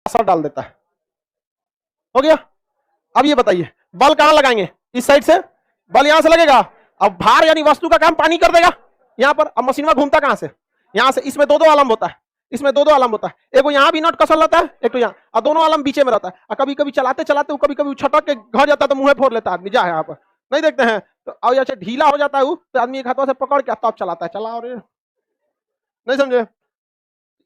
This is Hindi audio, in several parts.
असर डाल देता है। हो गया। अब ये बताइए बल कहां लगाएंगे, इस साइड से बल यहां से लगेगा। अब भार यानी वस्तु का काम पानी कर देगा यहां पर। अब मशीन में घूमता कहां से, यहां से। इसमें दो दो आलम होता है, इसमें दो दो आलम होता है, एक तो यहां भी नट कसल रहता है, एक तो यहां, और दोनों आलम बीचे में रहता है। और कभी कभी चलाते चलाते कभी कभी छटक के घर जाता है तो मुंह फोड़ लेता है आदमी, जा यहाँ पर नहीं देखते हैं तो। और जैसे ढीला हो जाता है वो तो आदमी एक हाथों से पकड़ के तब चलाता है, चला, और नहीं समझे।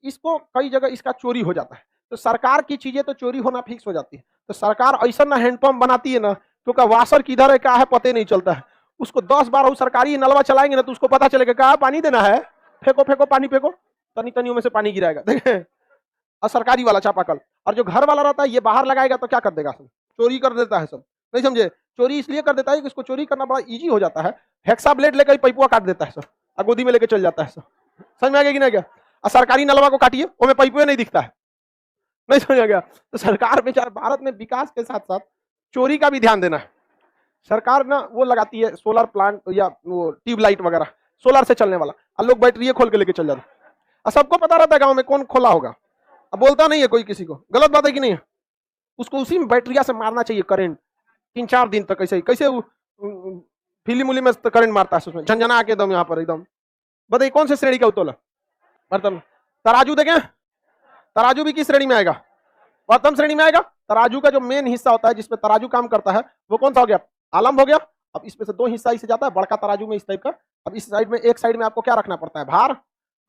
इसको कई जगह इसका चोरी हो जाता है। तो सरकार की चीजें तो चोरी होना फिक्स हो जाती है। तो सरकार ऐसा ना हैंडपंप बनाती है ना, तो वाशर किधर है क्या है पता नहीं चलता है। उसको 10 बार सरकारी नलवा चलाएंगे ना तो उसको पता चलेगा कहा पानी देना है, फेंको फेंको पानी फेंको, तनी तनियों में से पानी गिराएगा, देखें। और सरकारी वाला चापाकल। और जो घर वाला रहता है ये बाहर लगाएगा तो क्या कर देगा, सब चोरी कर देता है सब, नहीं समझे। चोरी इसलिए कर देता है कि इसको चोरी करना बड़ा इजी हो जाता है। हेक्सा ब्लेड लेकर पैपुआ काट देता है सब, और गोदी में लेकर चल जाता है सब। समझ में आ गया कि नहीं गया। और सरकारी नलवा को काटिए वो पैपुए नहीं दिखता है, नहीं समझ आ गया। तो सरकार में चाहे भारत में विकास के साथ साथ चोरी का भी ध्यान देना है। सरकार ना वो लगाती है सोलर प्लांट या वो ट्यूबलाइट वगैरह, सोलर से चलने वाला, और लोग बैटरी खोल के लेके चल जाते। और सबको पता रहता है गांव में कौन खोला होगा, अब बोलता नहीं है कोई किसी को। गलत बात है कि नहीं है। उसको उसी में बैटरिया से मारना चाहिए करंट 3-4 दिन तक। कैसे कैसे फिल्म उली में करंट मारता है उसमें झंझना के दम यहाँ पर एकदम। बताइए कौन से श्रेणी का उत्तोलन, बर्तन। तराजू देखें, तराजू भी किस श्रेणी में आएगा, प्रथम श्रेणी में आएगा। तराजू का जो मेन हिस्सा होता है जिसमें तराजू काम करता है वो कौन सा हो गया, आलम हो गया। अब इसमें से दो हिस्सा इसे जाता है बड़का तराजू में इस टाइप का। अब इस साइड में, एक साइड में आपको क्या रखना पड़ता है, भार,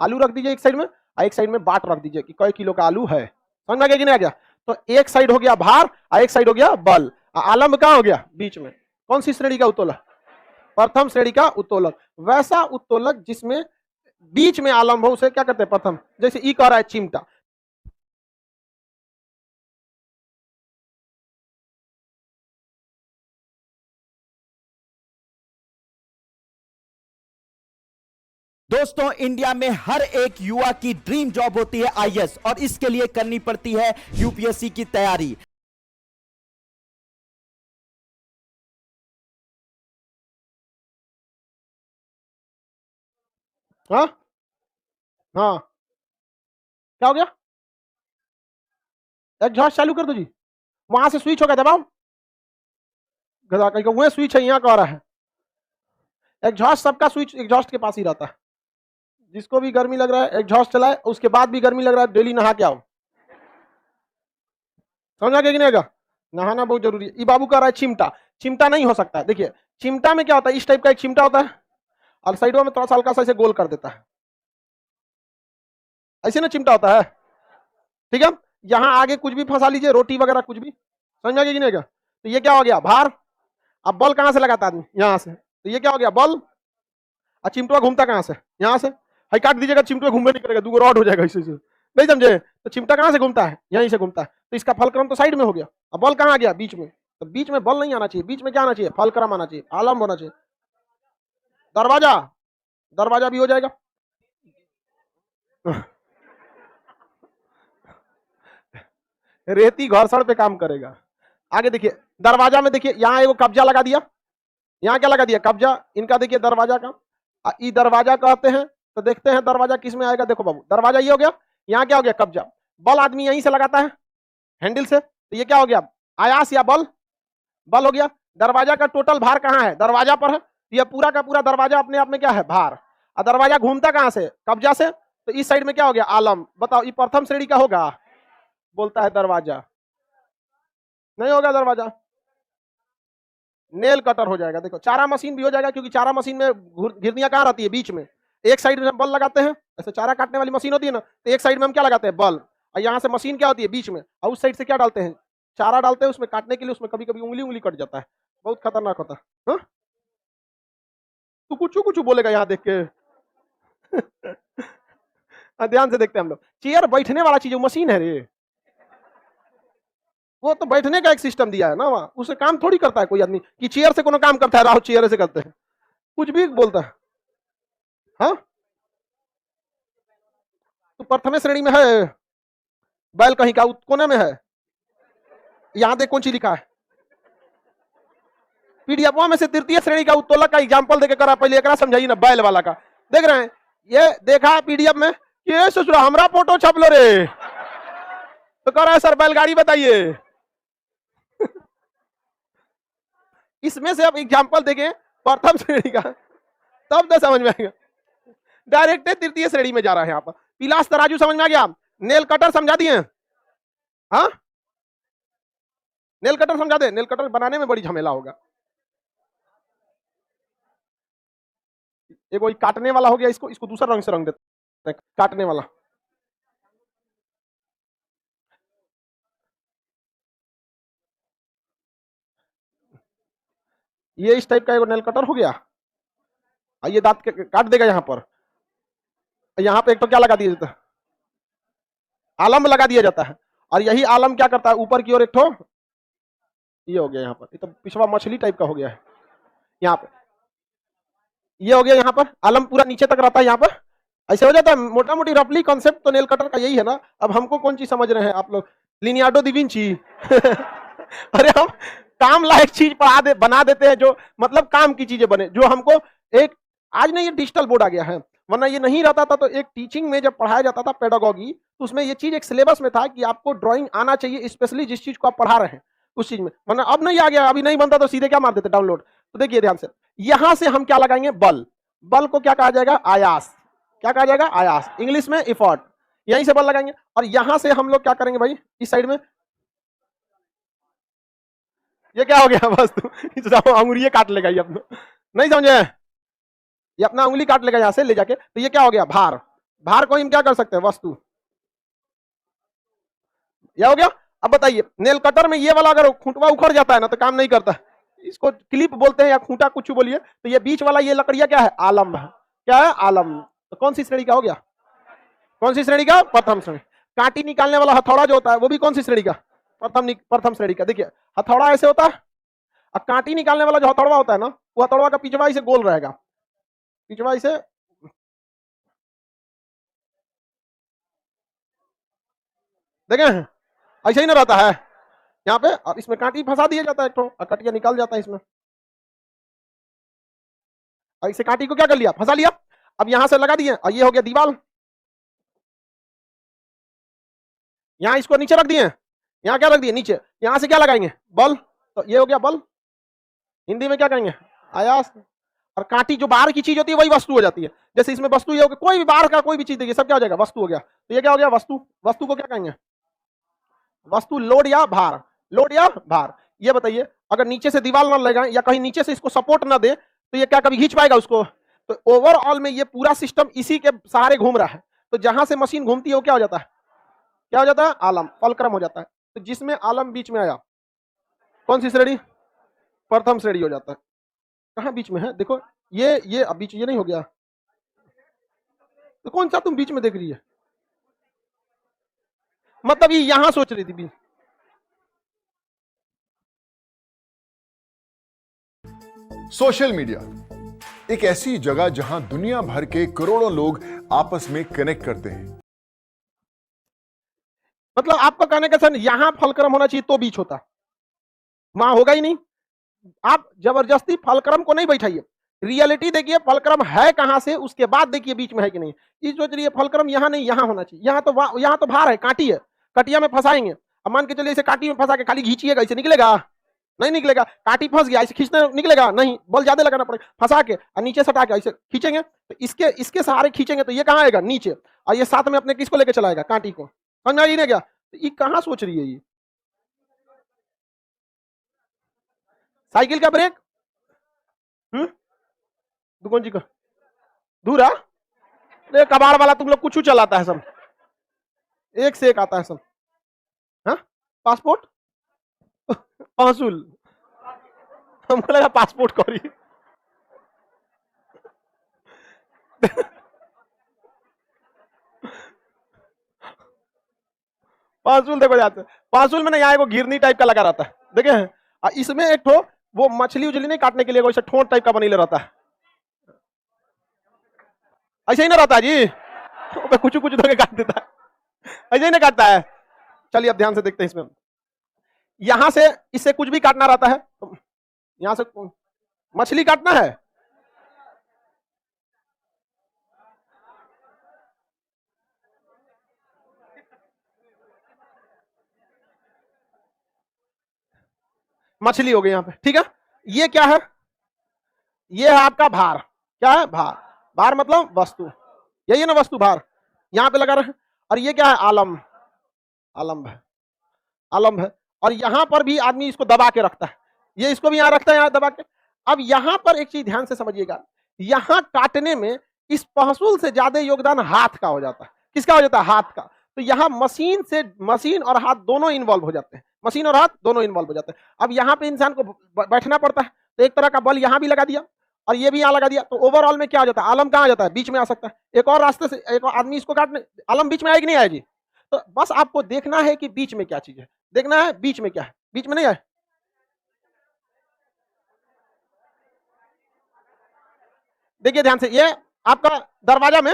आलू रख दीजिए एक साइड में, और एक साइड में बाट रख दीजिए कि कई किलो का आलू है। समझ में आ गया कि नहीं आ गया। तो एक साइड हो गया भार और एक साइड हो गया बल, आलम कहां हो गया बीच में। कौन सी श्रेणी का उत्तोलक, प्रथम श्रेणी का उत्तोलक। वैसा उत्तोलक जिसमें बीच में आलम हो उसे क्या कहते हैं, प्रथम। जैसे ई कह रहा है चिमटा, दोस्तों इंडिया में हर एक युवा की ड्रीम जॉब होती है आईएएस, और इसके लिए करनी पड़ती है यूपीएससी की तैयारी। हाँ हाँ क्या हो गया, एग्जॉस्ट चालू कर दो जी, वहां से स्विच होगा दबाओ, गधा कहीं का वो स्विच है यहाँ कह रहा है। एग्जॉस्ट सबका स्विच एग्जॉस्ट के पास ही रहता है। जिसको भी गर्मी लग रहा है एग्जॉस्ट चलाए, उसके बाद भी गर्मी लग रहा है डेली नहा के आओ। समझा गया कि नहीं आएगा। नहाना बहुत जरूरी है। ये बाबू कह रहा है चिमटा, चिमटा नहीं हो सकता है। देखिए चिमटा में क्या होता है, इस टाइप का एक चिमटा होता है और साइडों में थोड़ा सा हल्का सा ऐसे गोल कर देता है, ऐसे ना चिमटा होता है, ठीक है। यहाँ आगे कुछ भी फंसा लीजिए, रोटी वगैरह कुछ भी। समझ में आ गया कि नहीं आएगा। तो ये क्या हो गया, भार। अब बल कहां से लगाता आदमी, यहाँ से। तो ये क्या हो गया, बल। और चिमटुआ घूमता कहां से, यहाँ से। हाई काट दीजिएगा, चिमटुआ घूमने नहीं करेगा, 2 रॉड हो जाएगा इसे, नहीं समझे। तो चिमटा कहां से घूमता है, यहीं से घूमता है। तो इसका फलक्रम तो साइड में हो गया, अब बल कहां आ गया, बीच में। तो बीच में बल नहीं आना चाहिए, बीच में क्या आना चाहिए, फलक्रम आना चाहिए, आलम होना चाहिए। दरवाजा, दरवाजा भी हो जाएगा। रेती घर्षण पे काम करेगा। आगे देखिए दरवाजा में, देखिए यहाँ एगो कब्जा लगा दिया, यहाँ क्या लगा दिया, कब्जा। इनका देखिए दरवाजा का, ई दरवाजा कहते हैं। तो देखते हैं दरवाजा किस में आएगा। देखो बाबू दरवाजा ये हो गया, यहाँ क्या हो गया, कब्जा। बल आदमी यहीं से लगाता है हैंडल से, तो ये क्या हो गया, आयास या बल, बल हो गया। दरवाजा का टोटल भार कहाँ है, दरवाजा पर है। ये पूरा का पूरा दरवाजा अपने आप में क्या है, भार। और दरवाजा घूमता कहां से, कब्जा से। तो इस साइड में क्या हो गया, आलम। बताओ ये प्रथम श्रेणी का होगा, बोलता है दरवाजा। नहीं होगा दरवाजा, नेल कटर हो जाएगा। देखो चारा मशीन भी हो जाएगा, क्योंकि चारा मशीन में घिरनियां कहाँ रहती है, बीच में। एक साइड में हम बल लगाते हैं, ऐसे चारा काटने वाली मशीन होती है ना, तो एक साइड में हम क्या लगाते हैं, बल। और यहाँ से मशीन क्या होती है, बीच में। और उस साइड से क्या डालते हैं, चारा डालते हैं उसमें काटने के लिए। उसमें कभी कभी उंगली उंगली कट जाता है, बहुत खतरनाक होता है। तू कुछ कुछ बोलेगा यहाँ देख के। ध्यान से देखते हैं हम लोग। चेयर बैठने वाला चीज, मशीन है रे, वो तो बैठने का एक सिस्टम दिया है ना, वहां उसे काम थोड़ी करता है कोई आदमी कि चेयर से कोनो काम करता है, राहुल चेयर से करते हैं, कुछ भी बोलता है। हाँ तो प्रथम श्रेणी में है, बैल कहीं का कोने में है। यहां देख कौन सी लिखा है, पीडीएफ में से तृतीय श्रेणी का उत्तोलक का एग्जांपल देके करा। पहले एक समझाइए ना, बैल वाला का। देख रहे हैं, ये देखा पीडीएफ में, ये ससुरा हमरा फोटो छपलो रे, तो कह रहा है सर बैलगाड़ी बताइए। इसमें से अब एग्जाम्पल देखें प्रथम श्रेणी का, तब तो समझ में आएगा। डायरेक्ट तृतीय श्रेणी में जा रहा है यहाँ पर। पिलास तराजू समझ में आ गया। नेल कटर समझा दिए। हाँ, नेल कटर समझा दे। नेल कटर बनाने में बड़ी झमेला होगा। एक वही काटने वाला हो गया, इसको इसको दूसरा रंग से रंग देते हैं, काटने वाला। ये इस टाइप का एक नेल कटर हो गया। ये दांत काट देगा यहाँ पर। यहाँ पे एक तो क्या लगा दिया जाता है, आलम लगा दिया जाता है। और यही आलम क्या करता है, ऊपर की ओर एक ठो ये हो गया यहाँ पर। ये तो पिछवा मछली टाइप का हो गया है। यहाँ पे ये हो गया, यहाँ पर आलम पूरा नीचे तक रहता है। यहाँ पर ऐसे हो जाता है। मोटा मोटी रफली कॉन्सेप्ट तो नेल कटर का यही है ना। अब हमको कौन चीज समझ रहे हैं आप लोग, लिनियार्डो दा विंची। अरे हम काम लायक चीज बना देते हैं, जो मतलब काम की चीजें बने, जो हमको एक आज नहीं, ये डिजिटल बोर्ड आ गया है, वरना ये नहीं रहता था। तो एक टीचिंग में जब पढ़ाया जाता था पेडागोगी, तो उसमें ये चीज एक सिलेबस में था कि आपको ड्राइंग आना चाहिए, स्पेशली जिस चीज को आप पढ़ा रहे हैं उस चीज में। वरना अब नहीं आ गया, अभी नहीं बनता तो सीधे क्या मार देते, डाउनलोड। तो देखिए ध्यान से, यहां से हम क्या लगाएंगे, बल। बल को क्या कहा जाएगा, आयास। क्या कहा जाएगा, आयास। इंग्लिश में इफर्ट। यहीं से बल लगाएंगे। और यहां से हम लोग क्या करेंगे भाई, इस साइड में ये क्या हो गया, वस्तु अंगुरी काट लेगा ये अपना। नहीं समझे, ये अपना उंगली काट लेगा यहां से ले जाके। तो ये क्या हो गया, भार। भार को हम क्या कर सकते हैं, वस्तु। यह हो गया। अब बताइए, नेल कटर में ये वाला अगर खूंटवा उखड़ जाता है ना तो काम नहीं करता। इसको क्लिप बोलते हैं या खूंटा, कुछ बोलिए। तो ये बीच वाला ये लकड़िया क्या है, आलम है। क्या है, आलम। तो कौन सी श्रेणी का हो गया, कौन सी श्रेणी का, प्रथम श्रेणी। कांटी निकालने वाला हथौड़ा जो होता है वो भी कौन सी श्रेणी का, प्रथम श्रेणी का। देखिए हथौड़ा ऐसे होता है, और कांटी निकालने वाला जो हथौड़ा होता है ना, वो हथौड़ा का पिछवा इसे गोल रहेगा, पिछवा इसे देखें ऐसे ही ना रहता है यहाँ पे। और इसमें कांटी फंसा दिया जाता है एक तो, और कटिया निकाल जाता है इसमें। और इसे कांटी को क्या कर लिया, फंसा लिया। अब यहां से लगा दिए, और ये हो गया दीवार। यहाँ इसको नीचे रख दिए, यहाँ क्या रख दिए, नीचे। यहां से क्या लगाएंगे, बल। तो ये हो गया बल। हिंदी में क्या कहेंगे, आयास। और कांटी जो बाहर की चीज होती है वही वस्तु हो जाती है। जैसे इसमें वस्तु ये हो गया, कोई भी बाहर का कोई भी चीज देखिए, सब क्या हो जाएगा, वस्तु हो गया। तो ये क्या हो गया, वस्तु। वस्तु को क्या कहेंगे, वस्तु, लोड या भार। लोड या भार। ये बताइए, अगर नीचे से दीवार ना लगाए या कहीं नीचे से इसको सपोर्ट ना दे तो ये क्या कभी खींच पाएगा उसको। तो ओवरऑल में ये पूरा सिस्टम इसी के सहारे घूम रहा है। तो जहां से मशीन घूमती है वो क्या हो जाता है, क्या हो जाता है, आलम, फलक्रम हो जाता है। तो जिसमें आलम बीच में आया, कौन सी श्रेणी, प्रथम श्रेणी हो जाता है। कहां बीच में है, देखो ये अब बीच, ये नहीं हो गया तो कौन सा तुम बीच में देख रही है, मतलब ये यहां सोच रही थी। सोशल मीडिया एक ऐसी जगह जहां दुनिया भर के करोड़ों लोग आपस में कनेक्ट करते हैं। मतलब आपका कहने का सर यहां फलक्रम होना चाहिए तो बीच होता, वहां होगा ही नहीं। आप जबरदस्ती फलक्रम को नहीं बैठाइए, रियलिटी देखिए फलक्रम है कहां से, उसके बाद देखिए बीच में है कि नहीं। ये सोच रही है फलक्रम यहां नहीं, यहां होना चाहिए। यहां तो भार है, कांटी है, कटिया में फंसाएंगे। अब मान के चलिए इसे कांटी में फंसा के खाली खींचिएगा, इसे निकलेगा नहीं, निकलेगा। कांटी फंस गया, इसे खींचने निकलेगा नहीं, बल ज्यादा लगाना पड़ेगा। फंसा के और नीचे सटा के इसे खींचेंगे, तो इसके सहारे खींचेंगे तो ये कहां आएगा, नीचे। और ये साथ में अपने किसको लेके चलाएगा, कांटी को। समझ में नहीं गया, तो ये कहां सोच रही है ये। साइकिल का ब्रेक, दुकान जी का धूरा, अरे कबाड़ वाला तुम लोग कुछ चलाता है सब, एक से एक आता है सब। हाँ, पासपोर्ट पासूल, हमको लगा पासपोर्ट करी। पासूल देखो जाते, पासूल में ना यहाँ को घिरनी टाइप का लगा रहता है, देखे। इसमें एक ठो वो मछली उछली नहीं काटने के लिए वैसे ठोंट टाइप का बनीले रहता है, ऐसे ही ना रहता है जी। कुछ कुछ धो के काट देता है, ऐसे ही ना काटता है। चलिए अब ध्यान से देखते हैं इसमें। यहां से इससे कुछ भी काटना रहता है, तो यहां से मछली काटना है, मछली हो गई यहाँ पे, ठीक है। ये क्या है, ये है आपका भार। क्या है, भार। भार मतलब वस्तु, यही है ना वस्तु, भार यहाँ पे लगा रहे हैं। और ये क्या है, आलम, आलम्ब है, आलम्ब है। और यहां पर भी आदमी इसको दबा के रखता है, ये इसको भी यहां रखता है, यहां दबा के। अब यहां पर एक चीज ध्यान से समझिएगा, यहां काटने में इस पहसुल से ज्यादा योगदान हाथ का हो जाता है। किसका हो जाता है, हाथ का। तो यहां मशीन और हाथ दोनों इन्वॉल्व हो जाते हैं, मशीन और हाथ दोनों इन्वॉल्व हो जाते हैं। अब यहां पे इंसान को बैठना पड़ता है, तो एक तरह का बल यहां भी लगा दिया और ये भी यहां लगा दिया, तो ओवरऑल में क्या हो जाता है, आलम कहां आ जाता है, बीच में आ सकता है। एक और रास्ते से एक और आदमी इसको काटने, आलम बीच में आएगी नहीं आएगी। तो बस आपको देखना है कि बीच में क्या चीज है, देखना है बीच में क्या है, बीच में नहीं है। देखिए ध्यान से, ये आपका दरवाजा में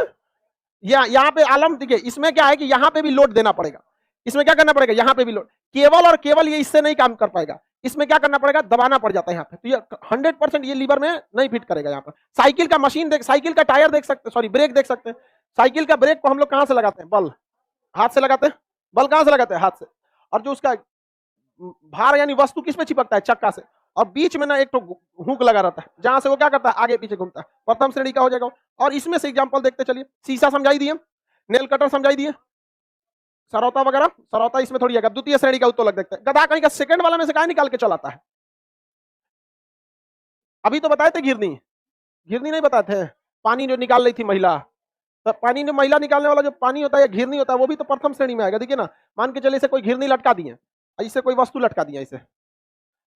यहाँ पे आलम, देखिए इसमें क्या है कि यहाँ पे भी लोड देना पड़ेगा, इसमें क्या करना पड़ेगा, यहाँ पे भी लोड। केवल और केवल ये इससे नहीं काम कर पाएगा, इसमें क्या करना पड़ेगा, दबाना पड़ जाता है यहाँ पे। तो ये 100% ये लीवर में नहीं फिट करेगा। यहाँ पर साइकिल का मशीन देख, साइकिल का टायर देख सकते, सॉरी ब्रेक देख सकते हैं। साइकिल का ब्रेक को हम लोग कहाँ से लगाते हैं, बल, हाथ से लगाते हैं। बल कहाँ से लगाते हैं, हाथ से। और जो उसका भार यानी वस्तु किस में चिपकता है, चक्का से। और बीच में ना एक तो हुक लगा रहता है, जहां से वो क्या करता है, आगे पीछे घूमता है। प्रथम श्रेणी का हो जाएगा। और इसमें से एग्जांपल देखते चलिए, शीशा समझाई दिए, नेल कटर समझाई दिए, सरौता वगैरह, सरौता इसमें थोड़ी आएगा। द्वितीय श्रेणी का उत्तोलक देखते हैं। गधा कहीं का सेकंड वाला में से कहाँ निकाल के चलाता है। अभी तो बताए थे घिरनी, घिरनी नहीं बताए थे, पानी जो निकाल रही थी महिला, तो पानी में महिला निकालने वाला जो पानी होता है, घिरनी होता है, वो भी तो प्रथम श्रेणी में आएगा। देखिए ना, मान के चलिए इसे कोई घिरनी लटका दिए, इससे कोई वस्तु लटका दिया, इसे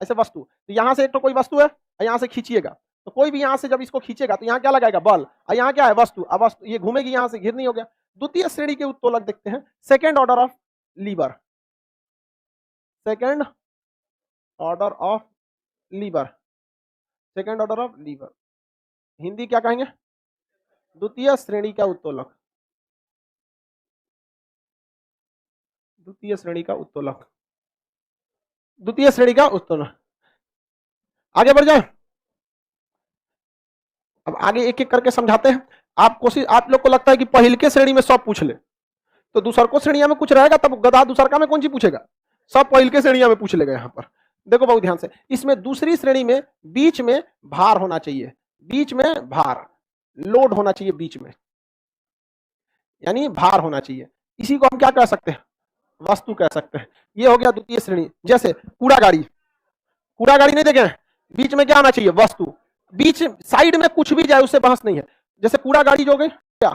ऐसे वस्तु, तो यहाँ से एक तो कोई वस्तु है, यहाँ से खींचिएगा, तो कोई भी यहाँ से जब इसको खींचेगा तो यहाँ क्या लगाएगा, बल, और यहाँ क्या है, वस्तु। अब वस्तु ये घूमेगी, यहाँ से घिरनी हो गया। द्वितीय श्रेणी के उत्तोलक देखते हैं, second order of lever, second order of lever, second order of lever, Hindi क्या कहेंगे, द्वितीय श्रेणी का उत्तोलक, द्वितीय श्रेणी का उत्तोलक, द्वितीय श्रेणी का उत्तोलक। आगे बढ़ जाए, अब आगे एक एक करके समझाते हैं। आप कोशिश, आप लोग को लगता है कि पहले के श्रेणी में सब पूछ ले, तो दूसर को श्रेणिया में कुछ रहेगा, तब गधा दूसरका में कौन सी पूछेगा, सब पहले के श्रेणिया में पूछ लेगा। यहाँ पर देखो बहुत ध्यान से, इसमें दूसरी श्रेणी में बीच में भार होना चाहिए, बीच में भार, लोड होना चाहिए बीच में, यानी भार होना चाहिए। इसी को हम क्या कह सकते हैं, वस्तु कह सकते हैं। ये हो गया द्वितीय श्रेणी। जैसे कूड़ा गाड़ी, कूड़ा गाड़ी नहीं देखे, बीच में क्या आना चाहिए, वस्तु। बीच साइड में कुछ भी जाए उससे बहस नहीं है। जैसे कूड़ा गाड़ी जो गई क्या,